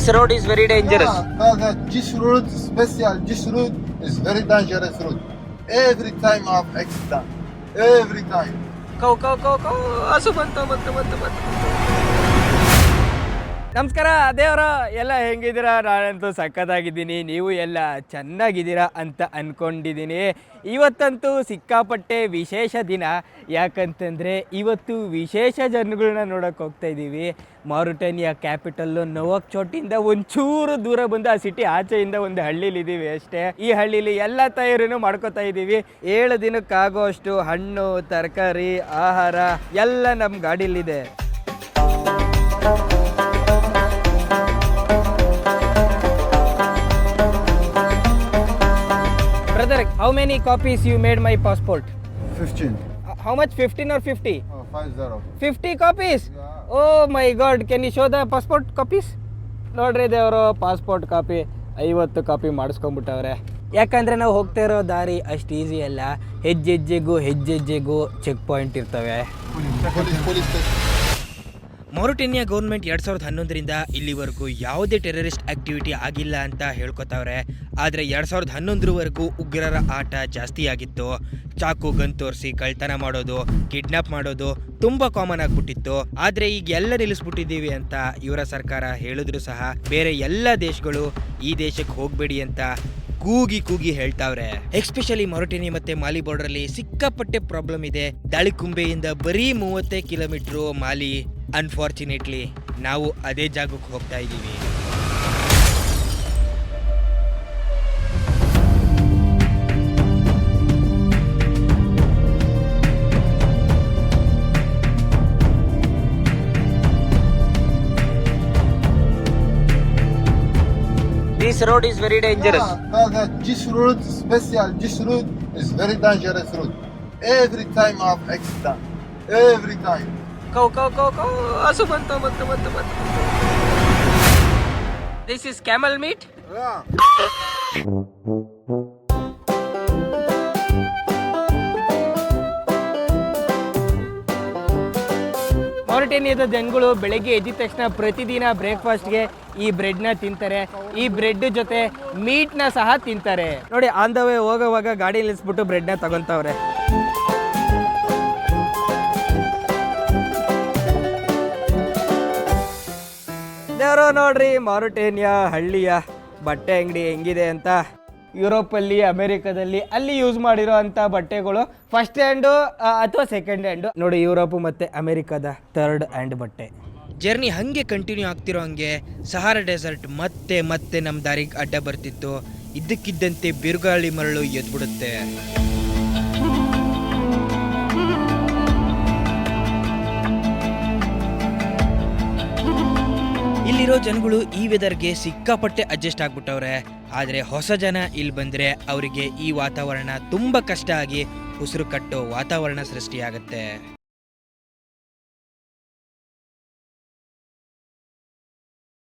This road is very dangerous. This road special. This road is very dangerous road. Every time I have accident. Every time. Cow ಹಸು ಬಂತು. ನಮಸ್ಕಾರ ದೇವರ ಎಲ್ಲ ಹೆಂಗಿದ್ದೀರಾ? ನಾನಂತೂ ಸಖತ್ತಾಗಿದ್ದೀನಿ, ನೀವು ಎಲ್ಲ ಚೆನ್ನಾಗಿದ್ದೀರಾ ಅಂತ ಅಂದ್ಕೊಂಡಿದ್ದೀನಿ. ಇವತ್ತಂತೂ ಸಿಕ್ಕಾಪಟ್ಟೆ ವಿಶೇಷ ದಿನ. ಯಾಕಂತಂದರೆ ಇವತ್ತು ವಿಶೇಷ ಜನಗಳನ್ನ ನೋಡೋಕೆ ಹೋಗ್ತಾ ಇದ್ದೀವಿ. ಮಾರಿಟೇನಿಯಾ ಕ್ಯಾಪಿಟಲ್ಲು ನೊವಾಕ್ಚೋಟಿಂದ ಒಂಚೂರು ದೂರ ಬಂದು ಆ ಸಿಟಿ ಆಚೆಯಿಂದ ಒಂದು ಹಳ್ಳಿಲಿದ್ದೀವಿ ಅಷ್ಟೇ. ಈ ಹಳ್ಳಿಲಿ ಎಲ್ಲ ತಯಾರಿನೂ ಮಾಡ್ಕೋತಾ ಇದ್ದೀವಿ. 7 ದಿನಕ್ಕಾಗೋ ಅಷ್ಟು ಹಣ್ಣು, ತರಕಾರಿ, ಆಹಾರ ಎಲ್ಲ ನಮ್ಮ ಗಾಡೀಲಿದೆ. Brother, how many copies you made my passport? 15. How much? 15 or 50? 50. 50 copies? Yeah. Oh my god, can you show the passport copies? ನೋಡ್ರಿ ದೇವರು, ಪಾಸ್ಪೋರ್ಟ್ ಕಾಪಿ 50 ಕಾಪಿ ಮಾಡಿಸ್ಕೊಂಡ್ಬಿಟ್ಟವ್ರೆ. ಯಾಕಂದರೆ ನಾವು ಹೋಗ್ತಾ ಇರೋ ದಾರಿ ಅಷ್ಟು ಈಸಿ ಅಲ್ಲ. ಹೆಜ್ಜೆಜ್ಜೆಗೂ ಚೆಕ್ ಪಾಯಿಂಟ್ ಇರ್ತವೆ. Police. ಮಾರಿಟೇನಿಯಾ ಗೌರ್ಮೆಂಟ್ 2011ರಿಂದ ಇಲ್ಲಿವರೆಗೂ ಯಾವುದೇ ಟೆರರಿಸ್ಟ್ ಆಕ್ಟಿವಿಟಿ ಆಗಿಲ್ಲ ಅಂತ ಹೇಳ್ಕೊತಾವ್ರೆ. ಆದರೆ 2011ರವರೆಗೂ ಉಗ್ರರ ಆಟ ಜಾಸ್ತಿ ಆಗಿತ್ತು. ಚಾಕು ಗನ್ ತೋರಿಸಿ ಕಳ್ತನ ಮಾಡೋದು, ಕಿಡ್ನಾಪ್ ಮಾಡೋದು ತುಂಬ ಕಾಮನ್ ಆಗಿಬಿಟ್ಟಿತ್ತು. ಆದರೆ ಈಗ ಎಲ್ಲ ನಿಲ್ಲಿಸ್ಬಿಟ್ಟಿದ್ದೀವಿ ಅಂತ ಇವರ ಸರ್ಕಾರ ಹೇಳಿದ್ರು ಸಹ ಬೇರೆ ಎಲ್ಲ ದೇಶಗಳು ಈ ದೇಶಕ್ಕೆ ಹೋಗಬೇಡಿ ಅಂತ ಕೂಗಿ ಹೇಳ್ತಾವ್ರೆ. ಎಸ್ಪೆಷಲಿ ಮಾರಿಟೇನಿಯಾ ಮತ್ತೆ ಮಾಲಿ ಬಾರ್ಡರ್ ಅಲ್ಲಿ ಸಿಕ್ಕಾಪಟ್ಟೆ ಪ್ರಾಬ್ಲಮ್ ಇದೆ. ದಾಳಿಕುಂಬೆಯಿಂದ ಬರೀ 30 ಕಿಲೋಮೀಟರ್ ಮಾಲಿ. ಅನ್ಫಾರ್ಚುನೇಟ್ಲಿ ನಾವು ಅದೇ ಜಾಗಕ್ಕೆ ಹೋಗ್ತಾ ಇದ್ದೀವಿ. This road is very dangerous. This road special. This road is very dangerous road. Every time I have accident. Every time. Cow ಹಸು ಬಂತು. This is camel meat? Yeah. ಮಾರಿಟೇನಿಯಾದ ಜನಗಳು ಬೆಳಗ್ಗೆ ಎದ್ದ ತಕ್ಷಣ ಪ್ರತಿದಿನ ಬ್ರೇಕ್ಫಾಸ್ಟ್ಗೆ ಈ ಬ್ರೆಡ್ನ ತಿಂತಾರೆ. ಈ ಬ್ರೆಡ್ ಜೊತೆ ಮೀಟ್ನ ಸಹ ತಿಂತಾರೆ. ನೋಡಿ, ಆನ್ ದ ವೇ ಹೋಗೋವಾಗ ಗಾಡಿ ನಿಲ್ಲಿಸ್ಬಿಟ್ಟು ಬ್ರೆಡ್ನ ತಗೊಂತವ್ರೆ. ದೇವರು ನೋಡ್ರಿ, ಮಾರಿಟೇನಿಯಾ ಹಳ್ಳಿಯ ಬಟ್ಟೆ ಅಂಗಡಿ ಹೆಂಗಿದೆ ಅಂತ. ಯುರೋಪಲ್ಲಿ, ಅಮೆರಿಕದಲ್ಲಿ ಅಲ್ಲಿ ಯೂಸ್ ಮಾಡಿರೋ ಅಂಥ ಬಟ್ಟೆಗಳು ಫಸ್ಟ್ ಹ್ಯಾಂಡು ಅಥವಾ ಸೆಕೆಂಡ್ ಹ್ಯಾಂಡು. ನೋಡಿ, ಯುರೋಪ್ ಮತ್ತು ಅಮೆರಿಕದ 3rd ಹ್ಯಾಂಡ್ ಬಟ್ಟೆ. ಜರ್ನಿ ಹಾಗೆ ಕಂಟಿನ್ಯೂ ಆಗ್ತಿರೋ ಹಂಗೆ ಸಹಾರಾ ಡೆಸರ್ಟ್ ಮತ್ತೆ ನಮ್ಮ ದಾರಿಗೆ ಅಡ್ಡ ಬರ್ತಿತ್ತು. ಇದ್ದಕ್ಕಿದ್ದಂತೆ ಬಿರುಗಾಳಿ ಮರಳು ಎದ್ಬಿಡುತ್ತೆ. ಇಲ್ಲಿರೋ ಜನಗಳು ಈ ವೆದರ್ಗೆ ಸಿಕ್ಕಾಪಟ್ಟೆ ಅಡ್ಜಸ್ಟ್ ಆಗ್ಬಿಟ್ಟವ್ರೆ. ಆದರೆ ಹೊಸ ಜನ ಇಲ್ಲಿ ಬಂದರೆ ಅವರಿಗೆ ಈ ವಾತಾವರಣ ತುಂಬ ಕಷ್ಟ ಆಗಿ ಉಸಿರು ಕಟ್ಟೋ ವಾತಾವರಣ ಸೃಷ್ಟಿಯಾಗತ್ತೆ.